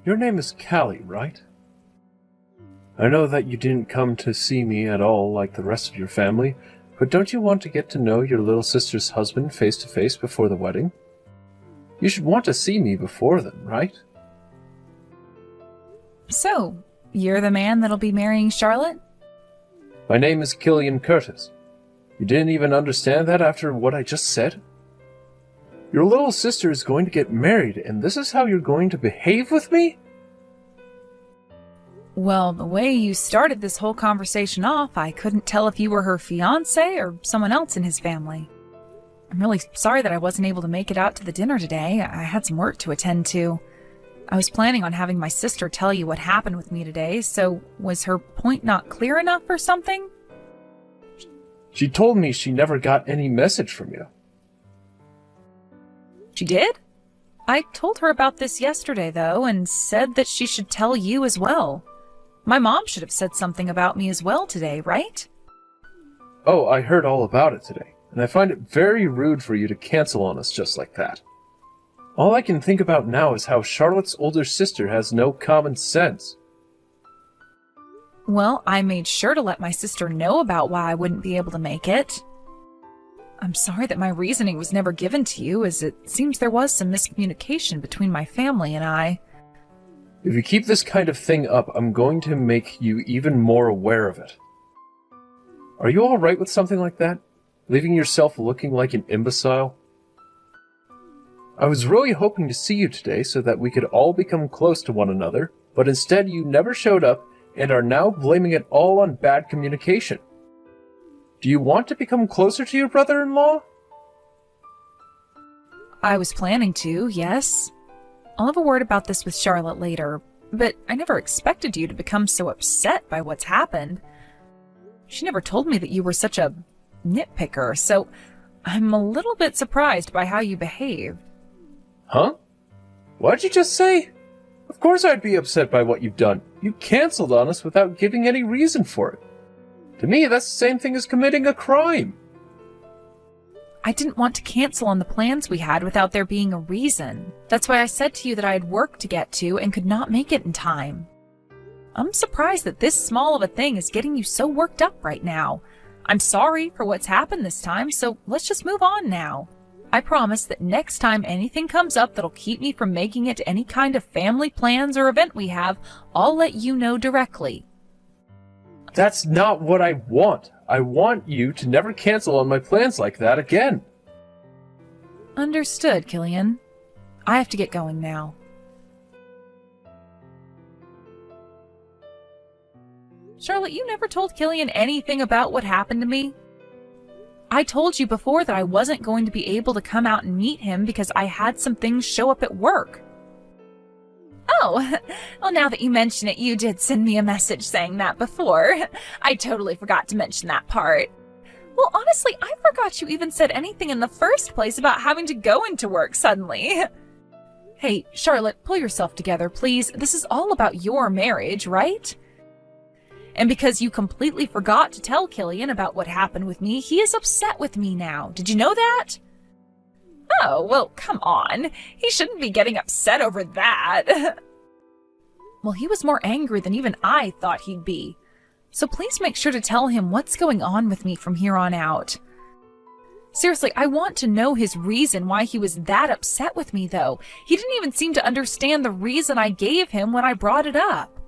Your name is Callie, right? I know that you didn't come to see me at all like the rest of your family, but don't you want to get to know your little sister's husband face to face before the wedding? You should want to see me before then, right? So, you're the man that'll be marrying Charlotte? My name is Killian Curtis. You didn't even understand that after what I just said? Your little sister is going to get married, and this is how you're going to behave with me? Well, the way you started this whole conversation off, I couldn't tell if you were her fiancé or someone else in his family. I'm really sorry that I wasn't able to make it out to the dinner today. I had some work to attend to. I was planning on having my sister tell you what happened with me today, so was her point not clear enough or something? She told me she never got any message from you. She did? I told her about this yesterday, though, and said that she should tell you as well. My mom should have said something about me as well today, right? Oh, I heard all about it today, and I find it very rude for you to cancel on us just like that. All I can think about now is how Charlotte's older sister has no common sense. Well, I made sure to let my sister know about why I wouldn't be able to make it. I'm sorry that my reasoning was never given to you, as it seems there was some miscommunication between my family and I. If you keep this kind of thing up, I'm going to make you even more aware of it. Are you all right with something like that? Leaving yourself looking like an imbecile? I was really hoping to see you today so that we could all become close to one another, but instead you never showed up and are now blaming it all on bad communication. Do you want to become closer to your brother-in-law? I was planning to, yes. I'll have a word about this with Charlotte later, but I never expected you to become so upset by what's happened. She never told me that you were such a nitpicker, so I'm a little bit surprised by how you behaved. Huh? What'd you just say? Of course I'd be upset by what you've done. You canceled on us without giving any reason for it. To me, that's the same thing as committing a crime. I didn't want to cancel on the plans we had without there being a reason. That's why I said to you that I had work to get to and could not make it in time. I'm surprised that this small of a thing is getting you so worked up right now. I'm sorry for what's happened this time, so let's just move on now. I promise that next time anything comes up that'll keep me from making it to any kind of family plans or event we have, I'll let you know directly. That's not what I want. I want you to never cancel on my plans like that again. Understood, Killian. I have to get going now. Charlotte, you never told Killian anything about what happened to me. I told you before that I wasn't going to be able to come out and meet him because I had some things show up at work. Oh, well, now that you mention it, you did send me a message saying that before. I totally forgot to mention that part. Well, honestly, I forgot you even said anything in the first place about having to go into work suddenly. Hey, Charlotte, pull yourself together, please. This is all about your marriage, right? And because you completely forgot to tell Killian about what happened with me, he is upset with me now. Did you know that? Oh, well, come on. He shouldn't be getting upset over that. Well, he was more angry than even I thought he'd be. So please make sure to tell him what's going on with me from here on out. Seriously, I want to know his reason why he was that upset with me, though. He didn't even seem to understand the reason I gave him when I brought it up.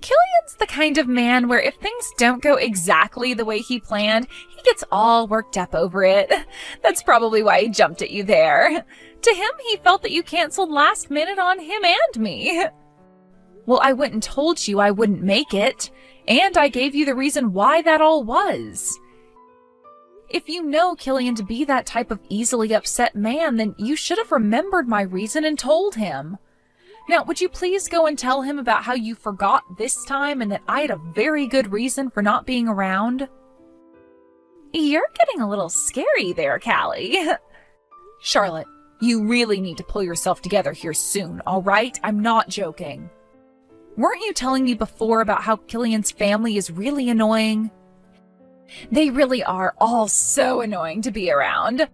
Killian's the kind of man where if things don't go exactly the way he planned, he gets all worked up over it. That's probably why he jumped at you there. To him, he felt that you canceled last minute on him and me. Well, I went and told you I wouldn't make it, and I gave you the reason why that all was. If you know Killian to be that type of easily upset man, then you should have remembered my reason and told him. Now, would you please go and tell him about how you forgot this time and that I had a very good reason for not being around? You're getting a little scary there, Callie. Charlotte, you really need to pull yourself together here soon, all right? I'm not joking. Weren't you telling me before about how Killian's family is really annoying? They really are all so annoying to be around.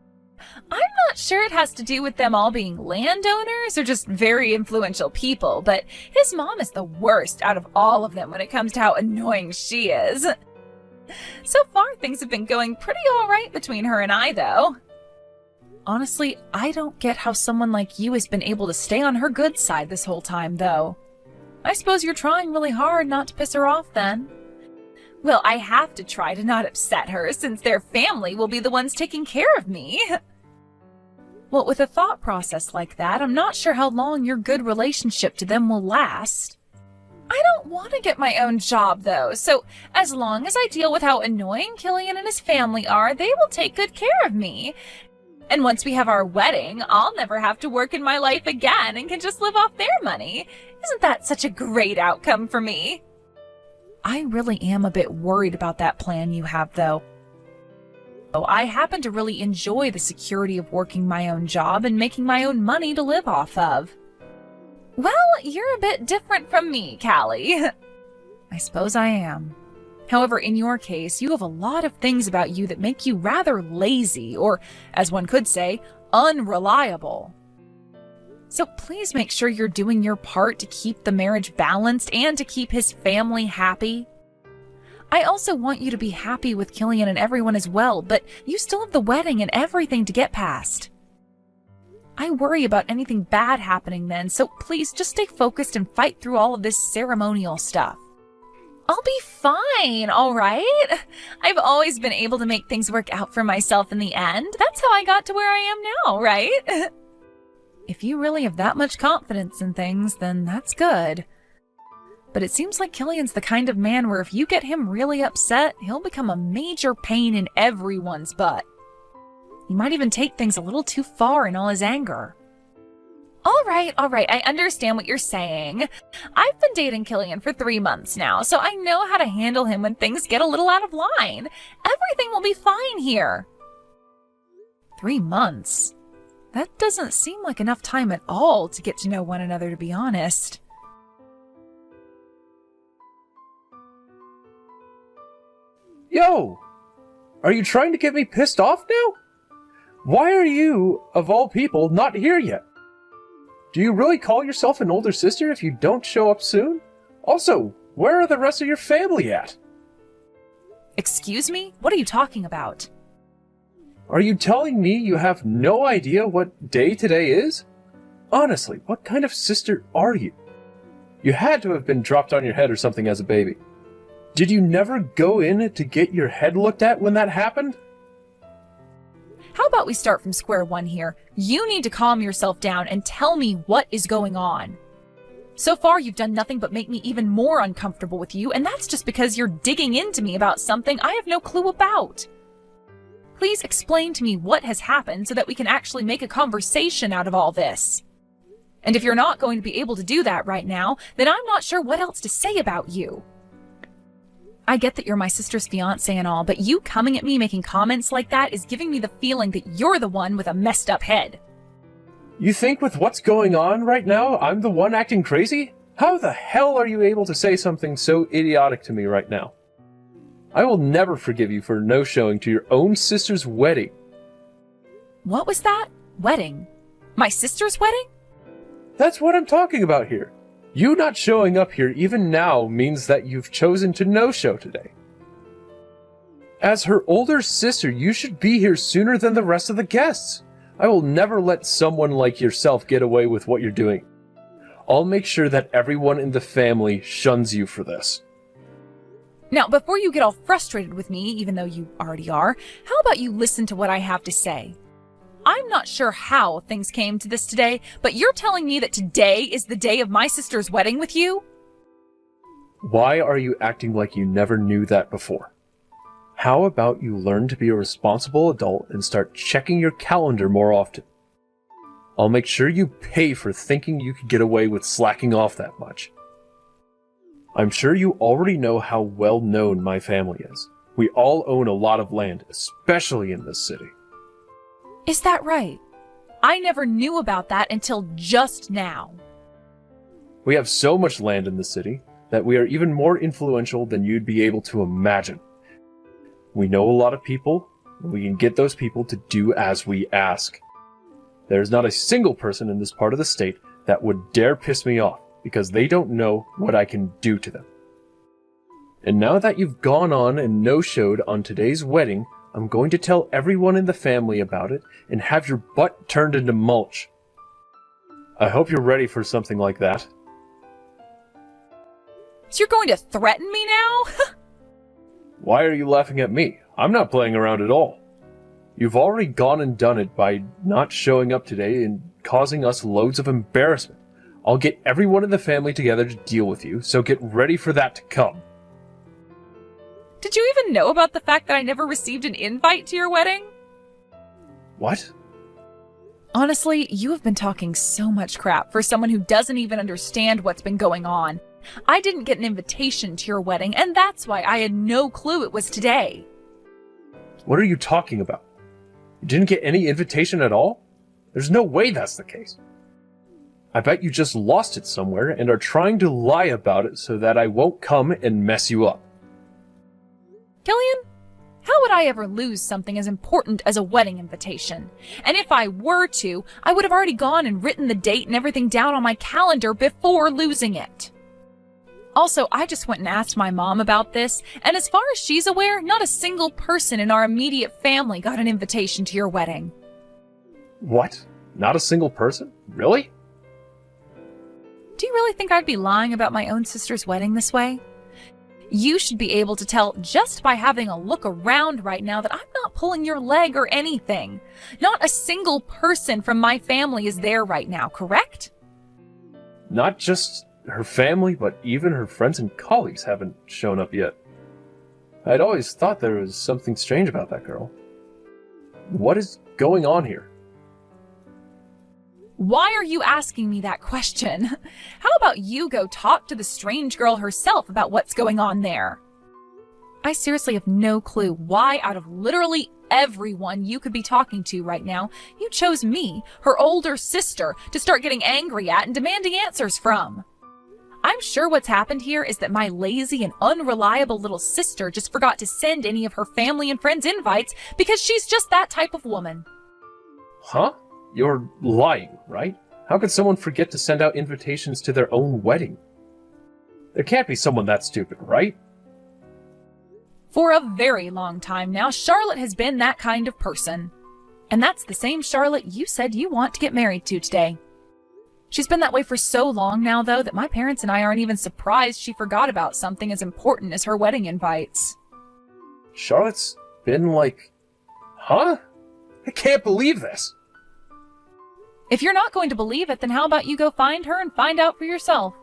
I'm not sure it has to do with them all being landowners or just very influential people, but his mom is the worst out of all of them when it comes to how annoying she is. So far, things have been going pretty alright between her and I, though. Honestly, I don't get how someone like you has been able to stay on her good side this whole time, though. I suppose you're trying really hard not to piss her off, then. Well, I have to try to not upset her, since their family will be the ones taking care of me. Well, with a thought process like that, I'm not sure how long your good relationship to them will last. I don't want to get my own job, though, so as long as I deal with how annoying Killian and his family are, they will take good care of me. And once we have our wedding, I'll never have to work in my life again and can just live off their money. Isn't that such a great outcome for me? I really am a bit worried about that plan you have, though. I happen to really enjoy the security of working my own job and making my own money to live off of. Well, you're a bit different from me, Callie. I suppose I am. However, in your case, you have a lot of things about you that make you rather lazy, or, as one could say, unreliable. So please make sure you're doing your part to keep the marriage balanced and to keep his family happy. I also want you to be happy with Killian and everyone as well, but you still have the wedding and everything to get past. I worry about anything bad happening then, so please just stay focused and fight through all of this ceremonial stuff. I'll be fine, all right? I've always been able to make things work out for myself in the end. That's how I got to where I am now, right? If you really have that much confidence in things, then that's good. But it seems like Killian's the kind of man where if you get him really upset, he'll become a major pain in everyone's butt. He might even take things a little too far in all his anger. All right, I understand what you're saying. I've been dating Killian for 3 months now, so I know how to handle him when things get a little out of line. Everything will be fine here. 3 months? That doesn't seem like enough time at all to get to know one another, to be honest. Yo! Are you trying to get me pissed off now? Why are you, of all people, not here yet? Do you really call yourself an older sister if you don't show up soon? Also, where are the rest of your family at? Excuse me? What are you talking about? Are you telling me you have no idea what day today is? Honestly, what kind of sister are you? You had to have been dropped on your head or something as a baby. Did you never go in to get your head looked at when that happened? How about we start from square one here? You need to calm yourself down and tell me what is going on. So far, you've done nothing but make me even more uncomfortable with you, and that's just because you're digging into me about something I have no clue about. Please explain to me what has happened so that we can actually make a conversation out of all this. And if you're not going to be able to do that right now, then I'm not sure what else to say about you. I get that you're my sister's fiancé and all, but you coming at me making comments like that is giving me the feeling that you're the one with a messed up head. You think with what's going on right now, I'm the one acting crazy? How the hell are you able to say something so idiotic to me right now? I will never forgive you for no-showing to your own sister's wedding. What was that? Wedding? My sister's wedding? That's what I'm talking about here. You not showing up here even now means that you've chosen to no-show today. As her older sister, you should be here sooner than the rest of the guests. I will never let someone like yourself get away with what you're doing. I'll make sure that everyone in the family shuns you for this. Now, before you get all frustrated with me, even though you already are, how about you listen to what I have to say? I'm not sure how things came to this today, but you're telling me that today is the day of my sister's wedding with you? Why are you acting like you never knew that before? How about you learn to be a responsible adult and start checking your calendar more often? I'll make sure you pay for thinking you could get away with slacking off that much. I'm sure you already know how well known my family is. We all own a lot of land, especially in this city. Is that right? I never knew about that until just now. We have so much land in the city that we are even more influential than you'd be able to imagine. We know a lot of people, We can get those people to do as we ask. There's not a single person in this part of the state that would dare piss me off because they don't know what I can do to them. And now that you've gone on and no-showed on today's wedding, I'm going to tell everyone in the family about it and have your butt turned into mulch. I hope you're ready for something like that. So you're going to threaten me now? Why are you laughing at me? I'm not playing around at all. You've already gone and done it by not showing up today and causing us loads of embarrassment. I'll get everyone in the family together to deal with you, so get ready for that to come. Did you even know about the fact that I never received an invite to your wedding? What? Honestly, you have been talking so much crap for someone who doesn't even understand what's been going on. I didn't get an invitation to your wedding, and that's why I had no clue it was today. What are you talking about? You didn't get any invitation at all? There's no way that's the case. I bet you just lost it somewhere and are trying to lie about it so that I won't come and mess you up. Killian, how would I ever lose something as important as a wedding invitation? And if I were to, I would have already gone and written the date and everything down on my calendar before losing it. Also, I just went and asked my mom about this, and as far as she's aware, not a single person in our immediate family got an invitation to your wedding. What? Not a single person? Really? Do you really think I'd be lying about my own sister's wedding this way? You should be able to tell just by having a look around right now that I'm not pulling your leg or anything. Not a single person from my family is there right now, correct? Not just her family, but even her friends and colleagues haven't shown up yet. I'd always thought there was something strange about that girl. What is going on here? Why are you asking me that question? How about you go talk to the strange girl herself about what's going on there? I seriously have no clue why out of literally everyone you could be talking to right now, you chose me, her older sister, to start getting angry at and demanding answers from. I'm sure what's happened here is that my lazy and unreliable little sister just forgot to send any of her family and friends invites because she's just that type of woman. Huh? You're lying, right? How could someone forget to send out invitations to their own wedding? There can't be someone that stupid, right? For a very long time now, Charlotte has been that kind of person. And that's the same Charlotte you said you want to get married to today. She's been that way for so long now, though, that my parents and I aren't even surprised she forgot about something as important as her wedding invites. Charlotte's been like... Huh? I can't believe this! If you're not going to believe it, then how about you go find her and find out for yourself?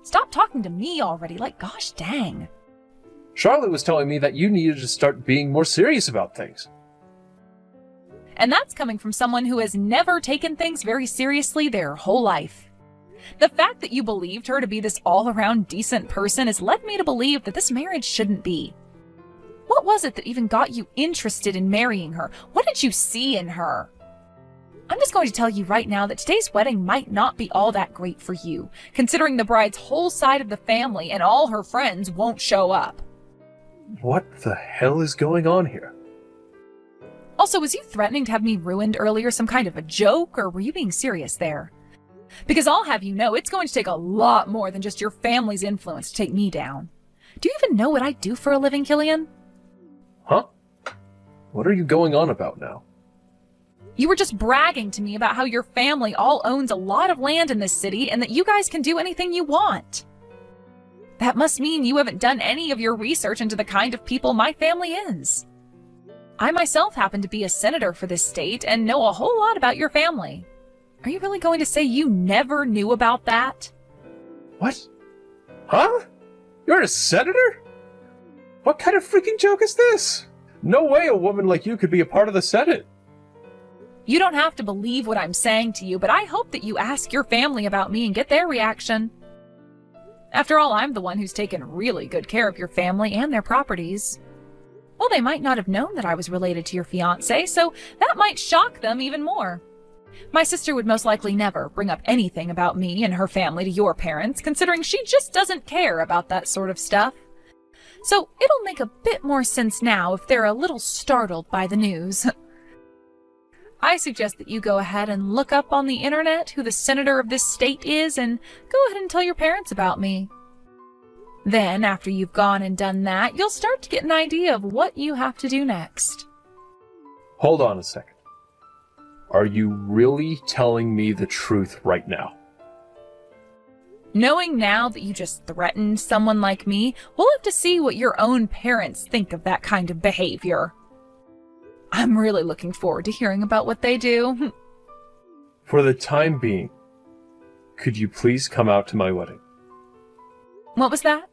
Stop talking to me already, like gosh dang. Charlotte was telling me that you needed to start being more serious about things. And that's coming from someone who has never taken things very seriously their whole life. The fact that you believed her to be this all-around decent person has led me to believe that this marriage shouldn't be. What was it that even got you interested in marrying her? What did you see in her? I'm just going to tell you right now that today's wedding might not be all that great for you, considering the bride's whole side of the family and all her friends won't show up. What the hell is going on here? Also, was you threatening to have me ruined earlier some kind of a joke, or were you being serious there? Because I'll have you know, it's going to take a lot more than just your family's influence to take me down. Do you even know what I do for a living, Killian? Huh? What are you going on about now? You were just bragging to me about how your family all owns a lot of land in this city and that you guys can do anything you want. That must mean you haven't done any of your research into the kind of people my family is. I myself happen to be a senator for this state and know a whole lot about your family. Are you really going to say you never knew about that? What? Huh? You're a senator? What kind of freaking joke is this? No way a woman like you could be a part of the Senate. You don't have to believe what I'm saying to you, but I hope that you ask your family about me and get their reaction. After all, I'm the one who's taken really good care of your family and their properties. Well, they might not have known that I was related to your fiancé, so that might shock them even more. My sister would most likely never bring up anything about me and her family to your parents, considering she just doesn't care about that sort of stuff. So it'll make a bit more sense now if they're a little startled by the news. I suggest that you go ahead and look up on the internet who the senator of this state is and go ahead and tell your parents about me. Then, after you've gone and done that, you'll start to get an idea of what you have to do next. Hold on a second. Are you really telling me the truth right now? Knowing now that you just threatened someone like me, we'll have to see what your own parents think of that kind of behavior. I'm really looking forward to hearing about what they do. For the time being, could you please come out to my wedding? What was that?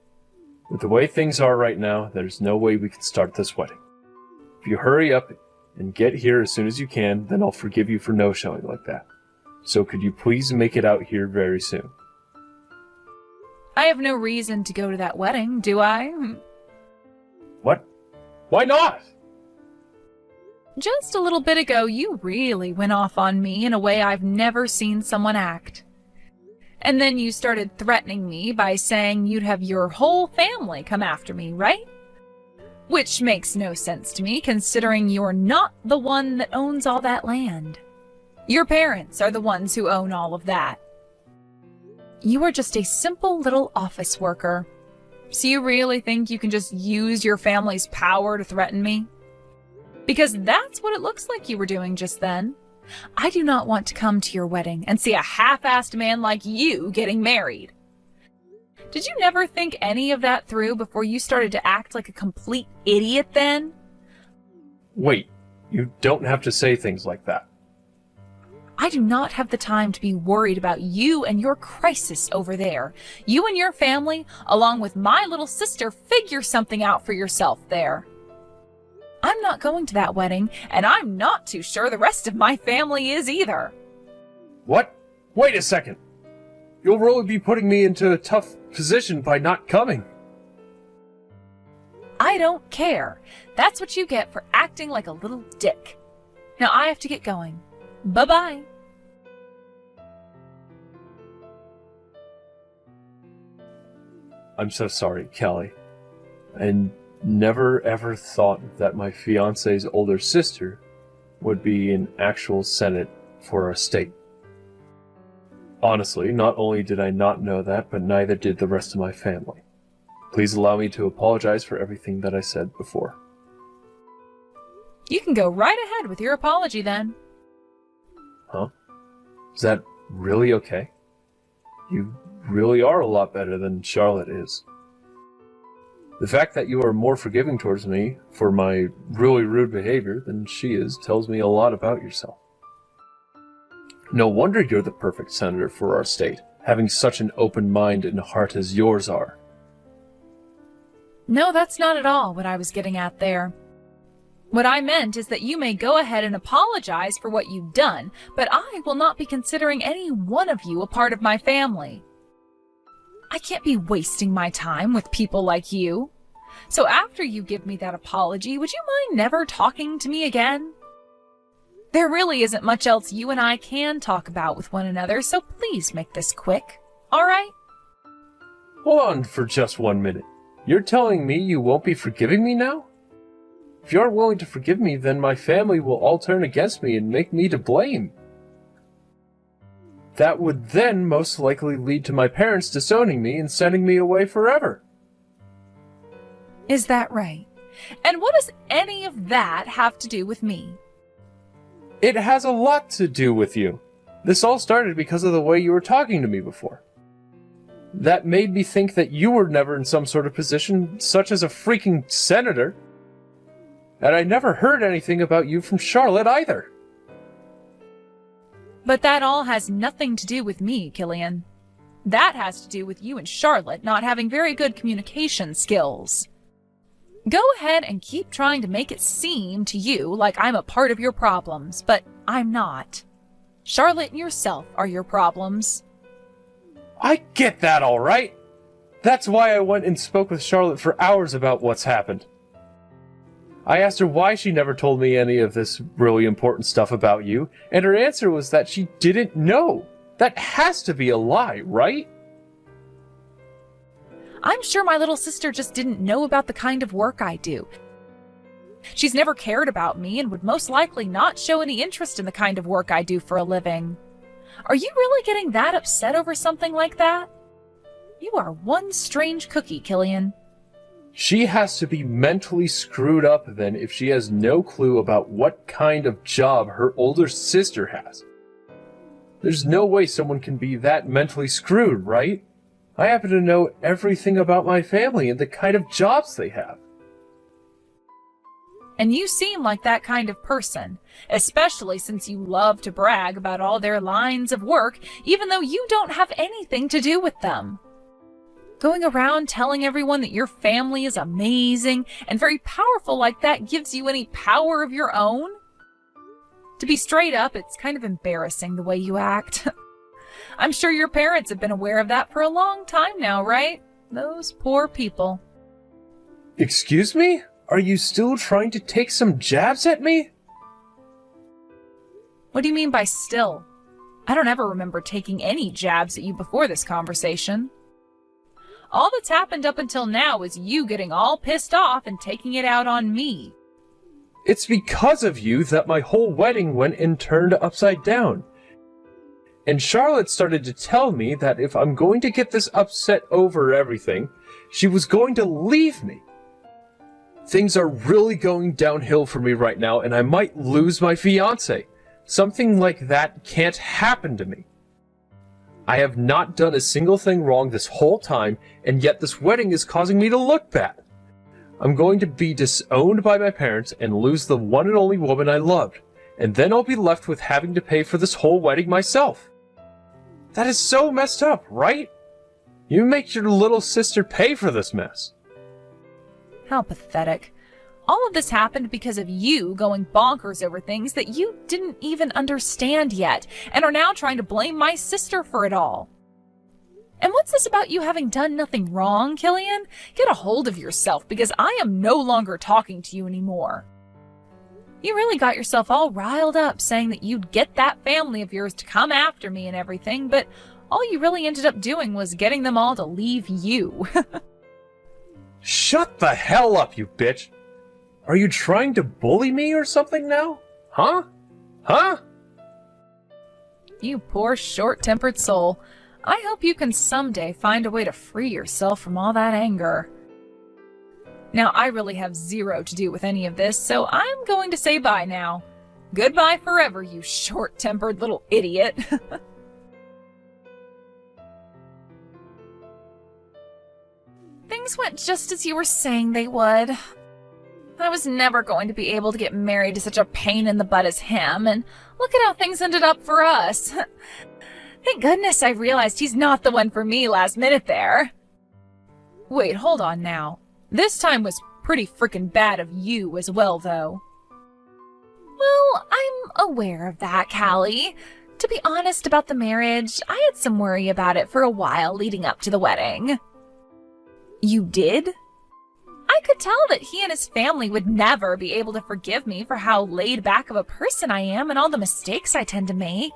With the way things are right now, there's no way we can start this wedding. If you hurry up and get here as soon as you can, then I'll forgive you for no-showing like that. So could you please make it out here very soon? I have no reason to go to that wedding, do I? What? Why not? Just a little bit ago, you really went off on me in a way I've never seen someone act. And then you started threatening me by saying you'd have your whole family come after me, right? Which makes no sense to me, considering you're not the one that owns all that land. Your parents are the ones who own all of that. You are just a simple little office worker. So you really think you can just use your family's power to threaten me? Because that's what it looks like you were doing just then. I do not want to come to your wedding and see a half-assed man like you getting married. Did you never think any of that through before you started to act like a complete idiot then? Wait, you don't have to say things like that. I do not have the time to be worried about you and your crisis over there. You and your family, along with my little sister, figure something out for yourself there. I'm not going to that wedding, and I'm not too sure the rest of my family is either. What? Wait a second. You'll really be putting me into a tough position by not coming. I don't care. That's what you get for acting like a little dick. Now I have to get going. Bye-bye. I'm so sorry, Kelly. And never ever thought that my fiance's older sister would be in actual Senate for our state. Honestly, not only did I not know that, but neither did the rest of my family. Please allow me to apologize for everything that I said before. You can go right ahead with your apology then. Huh? Is that really okay? You really are a lot better than Charlotte is. The fact that you are more forgiving towards me for my really rude behavior than she is tells me a lot about yourself. No wonder you're the perfect senator for our state, having such an open mind and heart as yours are. No, that's not at all what I was getting at there. What I meant is that you may go ahead and apologize for what you've done, but I will not be considering any one of you a part of my family. I can't be wasting my time with people like you. So after you give me that apology, would you mind never talking to me again? There really isn't much else you and I can talk about with one another, so please make this quick, all right? Hold on for just 1 minute. You're telling me you won't be forgiving me now? If you aren't willing to forgive me, then my family will all turn against me and make me to blame. That would then most likely lead to my parents disowning me and sending me away forever. Is that right? And what does any of that have to do with me? It has a lot to do with you. This all started because of the way you were talking to me before. That made me think that you were never in some sort of position, such as a freaking senator. And I never heard anything about you from Charlotte either. But that all has nothing to do with me, Killian. That has to do with you and Charlotte not having very good communication skills. Go ahead and keep trying to make it seem to you like I'm a part of your problems, but I'm not. Charlotte and yourself are your problems. I get that, all right. That's why I went and spoke with Charlotte for hours about what's happened. I asked her why she never told me any of this really important stuff about you, and her answer was that she didn't know. That has to be a lie, right? I'm sure my little sister just didn't know about the kind of work I do. She's never cared about me and would most likely not show any interest in the kind of work I do for a living. Are you really getting that upset over something like that? You are one strange cookie, Killian. She has to be mentally screwed up then if she has no clue about what kind of job her older sister has. There's no way someone can be that mentally screwed, right? I happen to know everything about my family and the kind of jobs they have. And you seem like that kind of person, especially since you love to brag about all their lines of work, even though you don't have anything to do with them. Going around telling everyone that your family is amazing and very powerful like that gives you any power of your own? To be straight up, it's kind of embarrassing the way you act. I'm sure your parents have been aware of that for a long time now, right? Those poor people. Excuse me? Are you still trying to take some jabs at me? What do you mean by still? I don't ever remember taking any jabs at you before this conversation. All that's happened up until now is you getting all pissed off and taking it out on me. It's because of you that my whole wedding went and turned upside down. And Charlotte started to tell me that if I'm going to get this upset over everything, she was going to leave me. Things are really going downhill for me right now, and I might lose my fiancé. Something like that can't happen to me. I have not done a single thing wrong this whole time, and yet this wedding is causing me to look bad. I'm going to be disowned by my parents and lose the one and only woman I loved, and then I'll be left with having to pay for this whole wedding myself. That is so messed up, right? You make your little sister pay for this mess. How pathetic. All of this happened because of you going bonkers over things that you didn't even understand yet, and are now trying to blame my sister for it all. And what's this about you having done nothing wrong, Killian? Get a hold of yourself, because I am no longer talking to you anymore. You really got yourself all riled up saying that you'd get that family of yours to come after me and everything, but all you really ended up doing was getting them all to leave you. Shut the hell up, you bitch! Are you trying to bully me or something now? Huh? Huh? You poor short-tempered soul. I hope you can someday find a way to free yourself from all that anger. Now, I really have zero to do with any of this, so I'm going to say bye now. Goodbye forever, you short-tempered little idiot. Things went just as you were saying they would. I was never going to be able to get married to such a pain in the butt as him, and look at how things ended up for us. Thank goodness I realized he's not the one for me last minute there. Wait, hold on now. This time was pretty frickin' bad of you as well, though. Well, I'm aware of that, Callie. To be honest about the marriage, I had some worry about it for a while leading up to the wedding. You did? I could tell that he and his family would never be able to forgive me for how laid back of a person I am and all the mistakes I tend to make.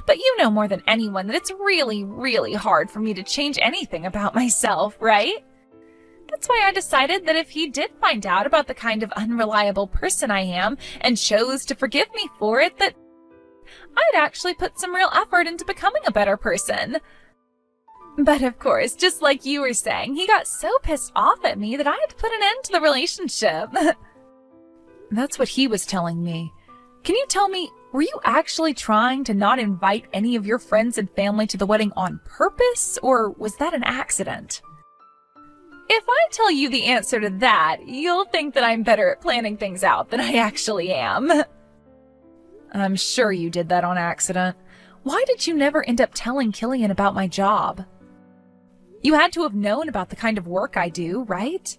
But you know more than anyone that it's really, really hard for me to change anything about myself, right? That's why I decided that if he did find out about the kind of unreliable person I am and chose to forgive me for it, that I'd actually put some real effort into becoming a better person. But of course, just like you were saying, he got so pissed off at me that I had to put an end to the relationship. That's what he was telling me. Can you tell me, were you actually trying to not invite any of your friends and family to the wedding on purpose, or was that an accident? If I tell you the answer to that, you'll think that I'm better at planning things out than I actually am. I'm sure you did that on accident. Why did you never end up telling Killian about my job? You had to have known about the kind of work I do, right?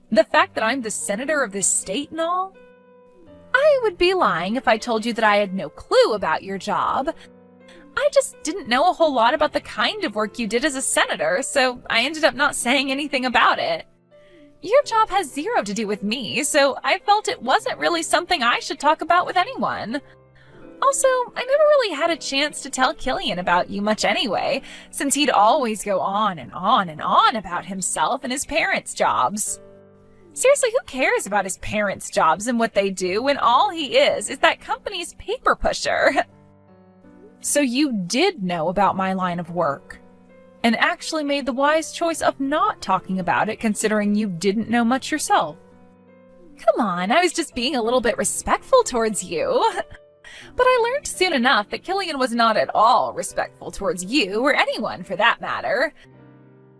The fact that I'm the senator of this state and all? I would be lying if I told you that I had no clue about your job. I just didn't know a whole lot about the kind of work you did as a senator, so I ended up not saying anything about it. Your job has zero to do with me, so I felt it wasn't really something I should talk about with anyone. Also, I never really had a chance to tell Killian about you much anyway, since he'd always go on and on and on about himself and his parents' jobs. Seriously, who cares about his parents' jobs and what they do when all he is that company's paper pusher? So you did know about my line of work, and actually made the wise choice of not talking about it considering you didn't know much yourself. Come on, I was just being a little bit respectful towards you. But I learned soon enough that Killian was not at all respectful towards you, or anyone for that matter.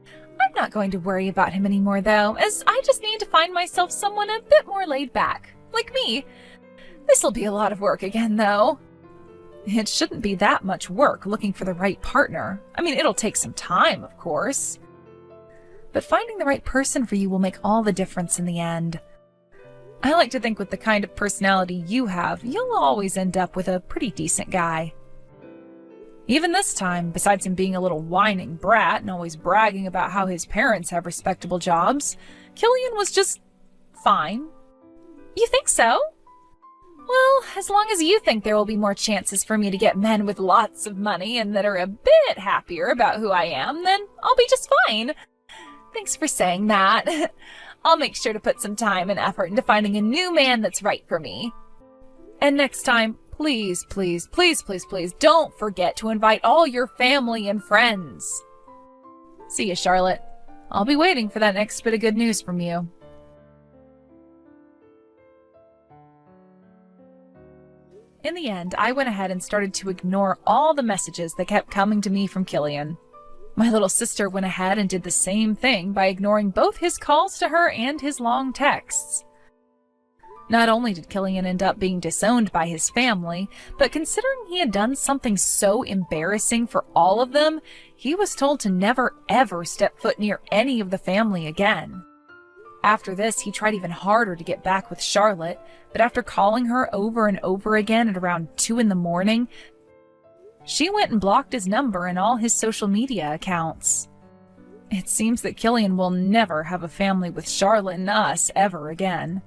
I'm not going to worry about him anymore, though, as I just need to find myself someone a bit more laid back, like me. This'll be a lot of work again, though. It shouldn't be that much work looking for the right partner. I mean, it'll take some time, of course. But finding the right person for you will make all the difference in the end. I like to think with the kind of personality you have, you'll always end up with a pretty decent guy. Even this time, besides him being a little whining brat and always bragging about how his parents have respectable jobs, Killian was just fine. You think so? Well, as long as you think there will be more chances for me to get men with lots of money and that are a bit happier about who I am, then I'll be just fine. Thanks for saying that. I'll make sure to put some time and effort into finding a new man that's right for me. And next time, please, please, please, please, please, don't forget to invite all your family and friends. See you, Charlotte. I'll be waiting for that next bit of good news from you. In the end, I went ahead and started to ignore all the messages that kept coming to me from Killian. My little sister went ahead and did the same thing by ignoring both his calls to her and his long texts. Not only did Killian end up being disowned by his family, but considering he had done something so embarrassing for all of them, he was told to never ever step foot near any of the family again. After this, he tried even harder to get back with Charlotte, but after calling her over and over again at around 2 a.m, she went and blocked his number and all his social media accounts. It seems that Killian will never have a family with Charlotte and us ever again.